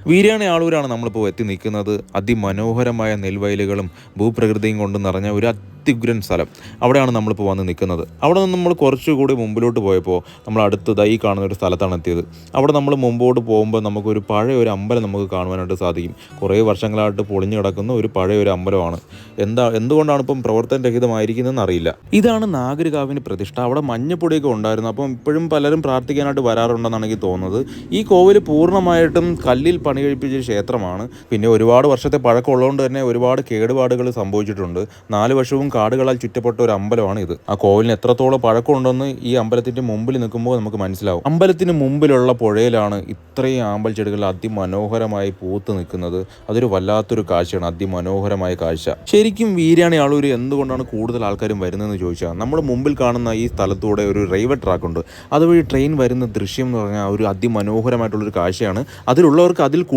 വീരാണി ആളൂരാണ് നമ്മളിപ്പോൾ എത്തി നിൽക്കുന്നത്. അതിമനോഹരമായ നെൽവയലുകളും ഭൂപ്രകൃതിയും കൊണ്ട് നിറഞ്ഞ ഒരു അത്യുഗ്രൻ സ്ഥലം. അവിടെയാണ് നമ്മളിപ്പോൾ വന്ന് നിൽക്കുന്നത്. അവിടെ നിന്ന് നമ്മൾ കുറച്ചുകൂടി മുമ്പിലോട്ട് പോയപ്പോൾ നമ്മൾ അടുത്തതായി കാണുന്ന ഒരു സ്ഥലത്താണ് എത്തിയത്. അവിടെ നമ്മൾ മുമ്പോട്ട് പോകുമ്പോൾ നമുക്കൊരു പഴയ ഒരു അമ്പലം നമുക്ക് കാണുവാനായിട്ട് സാധിക്കും. കുറേ വർഷങ്ങളായിട്ട് പൊളിഞ്ഞു കിടക്കുന്ന ഒരു പഴയ ഒരു അമ്പലമാണ്. എന്തുകൊണ്ടാണ് ഇപ്പം പ്രവർത്തനരഹിതമായിരിക്കുന്നതെന്ന് അറിയില്ല. ഇതാണ് നാഗരികാവിന് പ്രതിഷ്ഠ. അവിടെ മഞ്ഞപ്പൊടിയൊക്കെ ഉണ്ടായിരുന്നു. അപ്പം ഇപ്പോഴും പലരും പ്രാർത്ഥിക്കാനായിട്ട് വരാറുണ്ടെന്നാണ് എനിക്ക് തോന്നുന്നത്. ഈ കോവിൽ പൂർണ്ണമായിട്ടും കല്ലിൽ പണി കഴിപ്പിച്ച ക്ഷേത്രമാണ്. പിന്നെ ഒരുപാട് വർഷത്തെ പഴക്കമുള്ളതുകൊണ്ട് തന്നെ ഒരുപാട് കേടുപാടുകൾ സംഭവിച്ചിട്ടുണ്ട്. 4 വശവും കാടുകളാൽ ചുറ്റപ്പെട്ട ഒരു അമ്പലമാണ് ഇത്. ആ കോവിലിന് എത്രത്തോളം പഴക്കമുണ്ടെന്ന് ഈ അമ്പലത്തിന്റെ മുമ്പിൽ നിൽക്കുമ്പോൾ നമുക്ക് മനസ്സിലാവും. അമ്പലത്തിന് മുമ്പിലുള്ള പുഴയിലാണ് ഇത്രയും ആമ്പൽ ചെടികൾ അതിമനോഹരമായി പൂത്ത് നിൽക്കുന്നത്. അതൊരു വല്ലാത്തൊരു കാഴ്ചയാണ്, അതിമനോഹരമായ കാഴ്ച. ശരിക്കും വീരാണി ആളൂര് എന്തുകൊണ്ടാണ് കൂടുതൽ ആൾക്കാരും വരുന്നതെന്ന് ചോദിച്ചാൽ, നമ്മുടെ മുമ്പിൽ കാണുന്ന ഈ സ്ഥലത്തൂടെ ഒരു റെയിൽവേ ട്രാക്ക് ഉണ്ട്. അതുവഴി ട്രെയിൻ വരുന്ന ദൃശ്യം എന്ന് പറഞ്ഞാൽ ഒരു അതിമനോഹരമായിട്ടുള്ളൊരു കാഴ്ചയാണ്. അതിലുള്ളവർക്ക് അതിൽ